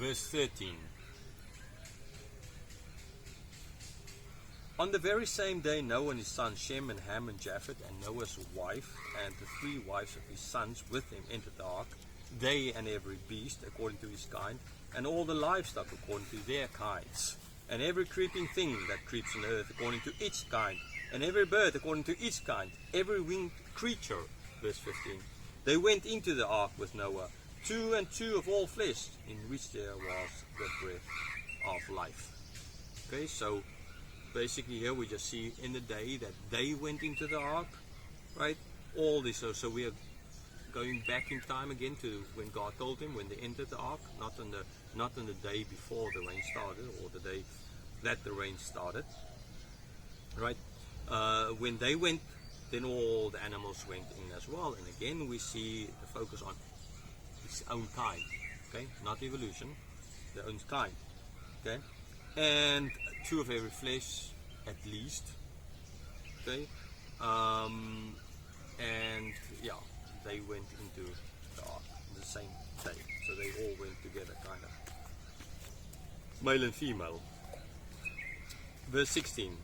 Verse 13. On the very same day, Noah and his sons Shem and Ham and Japheth and Noah's wife and the 3 wives of his sons with him entered the ark, they and every beast according to his kind, and all the livestock according to their kinds, and every creeping thing that creeps on the earth according to its kind, and every bird according to its kind, every winged creature. Verse 15. They went into the ark with Noah, 2 and 2 of all flesh, in which there was the breath of life. Okay, so basically here we just see in the day that they went into the ark, right? All this, so we are going back in time again to when God told him when they entered the ark, not on the day before the rain started or the day that the rain started, right? When they went, then all the animals went in as well, and again we see the focus on its own kind, okay, not evolution, their own kind, okay, and 2 of every flesh at least, okay, and yeah, they went into the ark the same day, so they all went together, kind of male and female. Verse 16.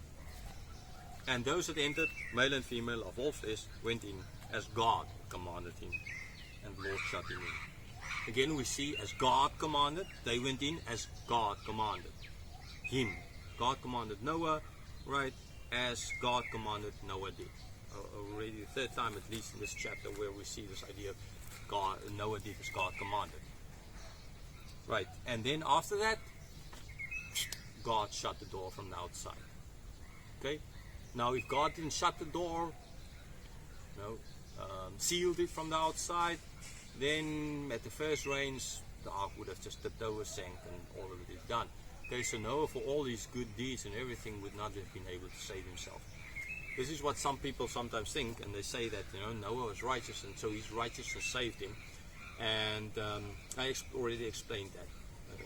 And those that entered, male and female of all flesh, went in as God commanded him, and the Lord shut him in. Again we see as God commanded, they went in as God commanded him. God commanded Noah, right, as God commanded Noah did. Already the 3rd time at least in this chapter where we see this idea of God, Noah did as God commanded. Right, and then after that, God shut the door from the outside. Okay, now if God didn't shut the door, sealed it from the outside, then at the first rains, the ark would have just tipped over, sank, and all of it is done. Okay, so Noah, for all these good deeds and everything, would not have been able to save himself. This is what some people sometimes think, and they say that Noah was righteous, and so his righteousness saved him. And I already explained that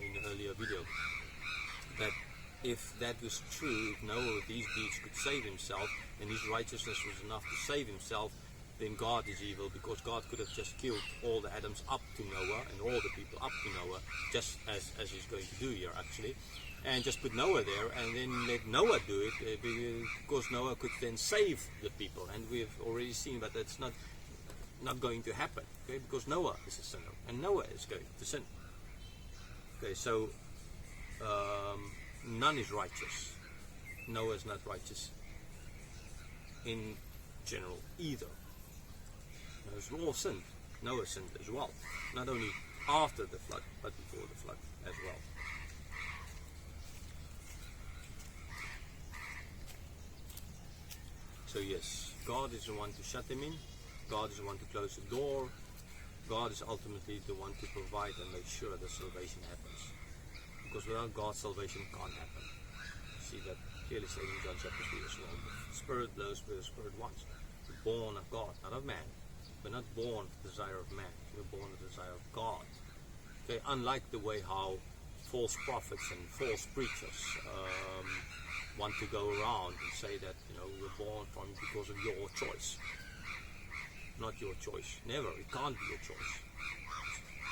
in an earlier video, that if that was true, if Noah with these deeds could save himself, and his righteousness was enough to save himself, then God is evil, because God could have just killed all the Adams up to Noah and all the people up to Noah, just as he's going to do here actually, and just put Noah there and then let Noah do it, because Noah could then save the people, and we've already seen that that's not going to happen, okay, because Noah is a sinner and Noah is going to sin. Okay, so none is righteous. Noah is not righteous in general either. We've all sinned. Noah sinned as well, not only after the flood but before the flood as well. So yes, God is the one to shut them in, God is the one to close the door, God is ultimately the one to provide and make sure that salvation happens, because without God, salvation can't happen. You see that clearly said in John chapter 3 as well. The Spirit blows where the Spirit wants. We're born of God, not of man. We're not born of the desire of man. We're born of the desire of God. Okay, unlike the way how false prophets and false preachers want to go around and say that we're born from because of your choice. Not your choice. Never. It can't be your choice.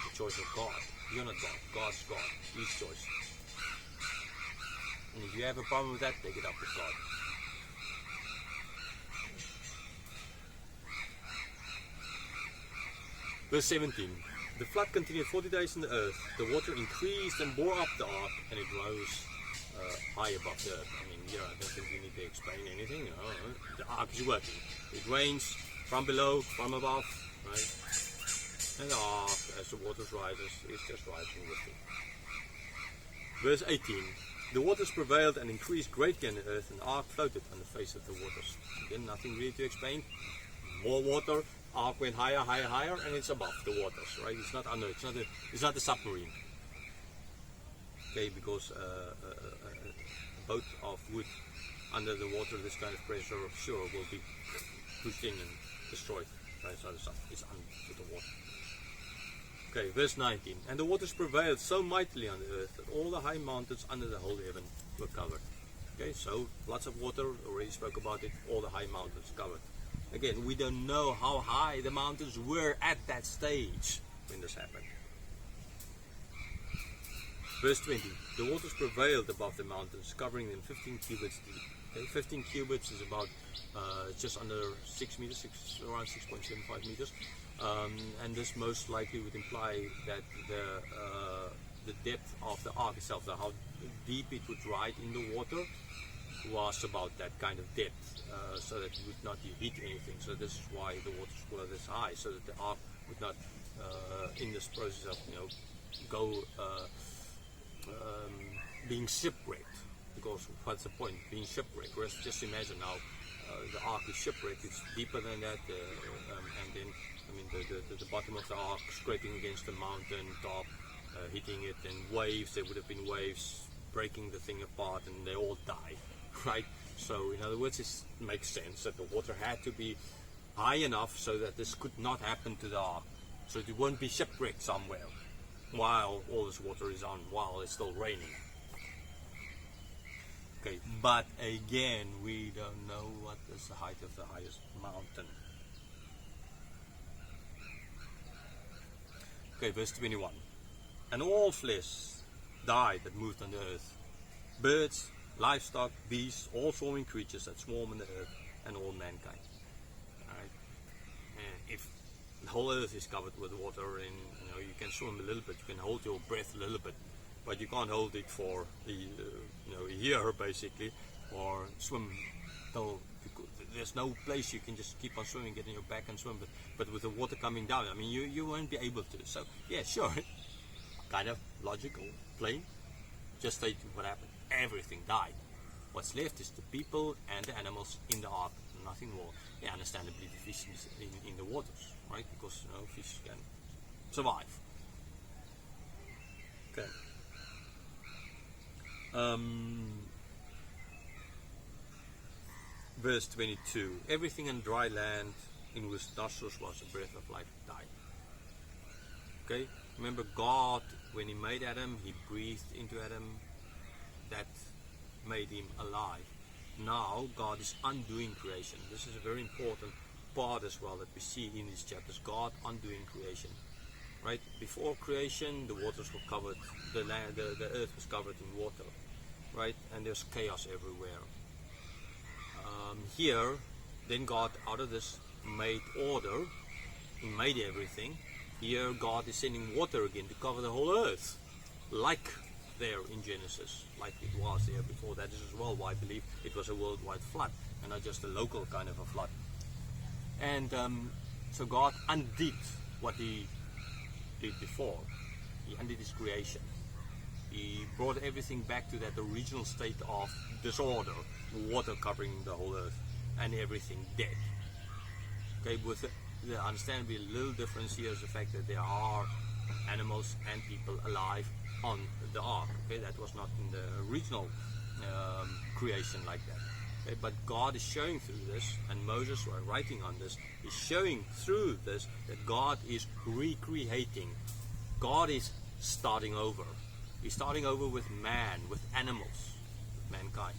It's the choice of God. You're not God. God's God. His choice. And if you have a problem with that, take it up with God. Verse 17. The flood continued 40 days in the earth. The water increased and bore up the ark, and it rose high above the earth. I mean, I don't think we need to explain anything. The ark is working. It rains from below, from above, right? And the ark, as the waters rises, is just rising with it. Verse 18. The waters prevailed and increased greatly on the earth, and the ark floated on the face of the waters. Again, nothing really to explain. More water. Ark went higher, higher, higher, and it's above the waters, right? It's not under. It's not a submarine. Okay, because a boat of wood under the water, this kind of pressure, sure, will be pushed in and destroyed. Right? It's under the water. Okay, verse 19. And the waters prevailed so mightily on the earth that all the high mountains under the whole heaven were covered. Okay, so lots of water. Already spoke about it. All the high mountains covered. Again, we don't know how high the mountains were at that stage when this happened. Verse 20. The waters prevailed above the mountains, covering them 15 cubits deep. Okay, 15 cubits is about just under 6 meters, around 6.75 meters. And this most likely would imply that the depth of the ark itself, so how deep it would ride in the water, was about that kind of depth, so that it would not hit anything. So this is why the waters were this high, so that the ark would not, in this process of go being shipwrecked. Because what's the point being shipwrecked? Whereas just imagine now the ark is shipwrecked. It's deeper than that, and then I mean the bottom of the ark scraping against the mountain top, hitting it, and waves. There would have been waves breaking the thing apart, and they all die. Right? So in other words, it makes sense that the water had to be high enough so that this could not happen to the ark, so it won't be shipwrecked somewhere while all this water is on, while it's still raining. Okay, but again, we don't know what is the height of the highest mountain. Okay, verse 21. And all flesh died that moved on the earth, birds, livestock, beasts, all swarming creatures that swarm on the earth, and all mankind. Alright? If the whole earth is covered with water, and you can swim a little bit, you can hold your breath a little bit, but you can't hold it for a year basically, or swim till there's no place you can just keep on swimming, get on your back and swim. But with the water coming down, I mean, you won't be able to. So yeah, sure, kind of logical, plain. Just state what happened. Everything died. What's left is the people and the animals in the ark, nothing more. Yeah, understandably the fish in the waters, right? Because fish can survive. Okay. Verse 22. Everything in dry land in whose nostrils was the breath of life died. Okay. Remember, God, when He made Adam, He breathed into Adam. That made him alive. Now God is undoing creation. This is a very important part as well that we see in these chapters. God undoing creation. Right? Before creation, the waters were covered, the earth was covered in water. Right? And there's chaos everywhere. Here, then God, out of this, made order. He made everything. Here, God is sending water again to cover the whole earth. Like there in Genesis, like it was there before. That is as well why I believe it was a worldwide flood and not just a local kind of a flood. And so God undid what He did before. He undid His creation. He brought everything back to that original state of disorder, water covering the whole earth, and everything dead. Okay, with the understandably a little difference here is the fact that there are animals and people alive on the ark. Okay, that was not in the original creation like that. Okay, but God is showing through this, and Moses, while writing on this, is showing through this that God is recreating. God is starting over. He's starting over with man, with animals, with mankind.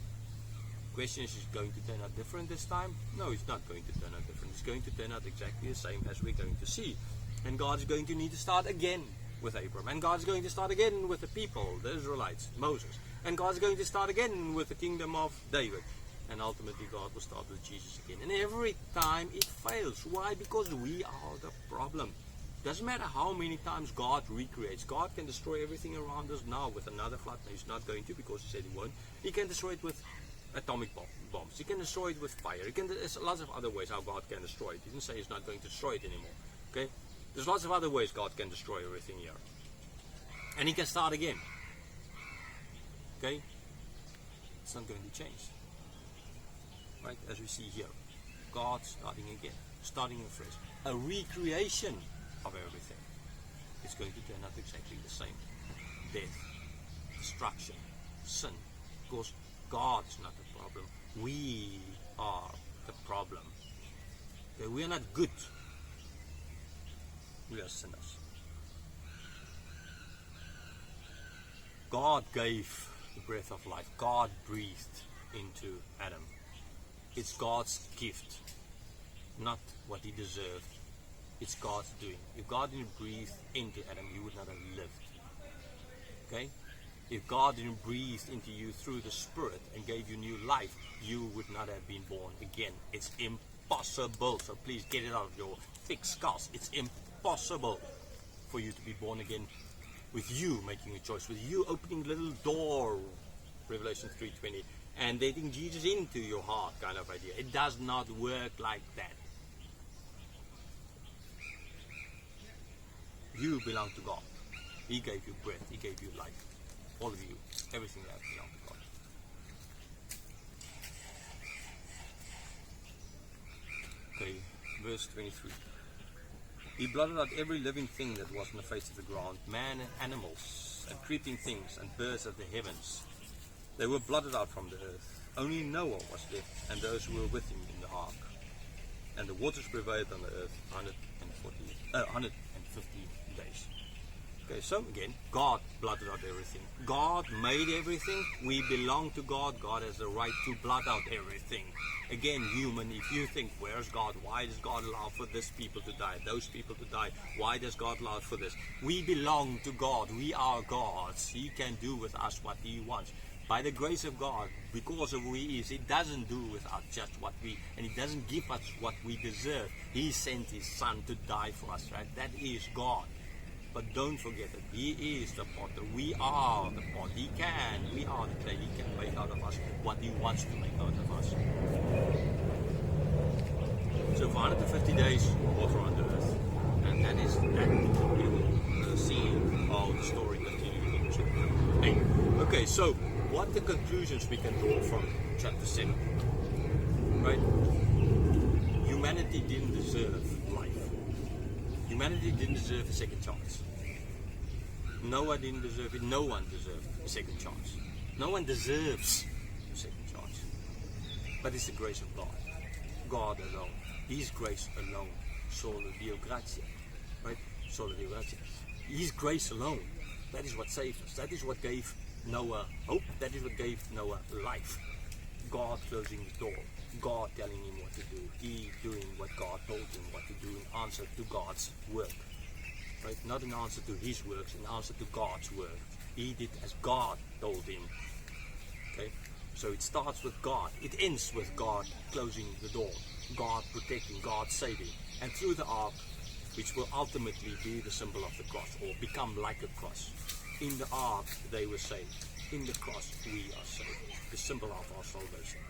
The question is it going to turn out different this time? No, it's not going to turn out different. It's going to turn out exactly the same as we're going to see. And God is going to need to start again with Abram. And God's going to start again with the people, the Israelites, Moses. And God's going to start again with the kingdom of David. And ultimately God will start with Jesus again. And every time it fails. Why? Because we are the problem. Doesn't matter how many times God recreates. God can destroy everything around us now with another flood. No, He's not going to, because He said He won't. He can destroy it with atomic bombs. He can destroy it with fire. There's lots of other ways how God can destroy it. He didn't say He's not going to destroy it anymore. Okay? There's lots of other ways God can destroy everything here. And He can start again. Okay? It's not going to change. Right? As we see here. God starting again. Starting afresh. A recreation of everything. It's going to turn out exactly the same. Death. Destruction. Sin. Because God is not the problem. We are the problem. Okay? We are not good. We are sinners. God gave the breath of life. God breathed into Adam. It's God's gift, not what he deserved. It's God's doing. If God didn't breathe into Adam, he would not have lived. Okay? If God didn't breathe into you through the Spirit and gave you new life, you would not have been born again. It's impossible. So please get it out of your thick skulls. It's impossible for you to be born again with you making a choice, with you opening a little door, Revelation 3:20, and letting Jesus into your heart kind of idea. It does not work like that. You belong to God. He gave you breath. He gave you life. All of you. Everything that belongs to God. Okay, verse 23. He blotted out every living thing that was on the face of the ground, man and animals, and creeping things, and birds of the heavens. They were blotted out from the earth. Only Noah was left, and those who were with him in the ark. And the waters prevailed on the earth 150 days. Okay, so again, God blotted out everything. God made everything. We belong to God. God has the right to blot out everything. Again, human, if you think, where's God? Why does God allow for this people to die, those people to die? Why does God allow for this? We belong to God. We are God's. He can do with us what He wants. By the grace of God, because of who He is, He doesn't do with us just what and He doesn't give us what we deserve. He sent His Son to die for us, right? That is God. But don't forget that He is the potter. We are the pot. We are the clay. He can make out of us what He wants to make out of us. So for 150 days, water on the earth. And that is that. You will see how the story continues. Okay, so what the conclusions we can draw from chapter 7? Right? Humanity didn't deserve life. Humanity didn't deserve a second chance. Noah didn't deserve it. No one deserved a second chance. No one deserves a second chance. But it's the grace of God. God alone. His grace alone. Solo Deo gratia. Right? Solo Deo gratia. His grace alone. That is what saved us. That is what gave Noah hope. That is what gave Noah life. God closing the door. God telling him what to do. He doing what God told him what to do in answer to God's work. Right? Not in answer to his works, in answer to God's work. He did as God told him. Okay? So it starts with God. It ends with God closing the door. God protecting, God saving. And through the ark, which will ultimately be the symbol of the cross, or become like a cross. In the ark, they were saved. In the cross, we are saved. The symbol of our salvation.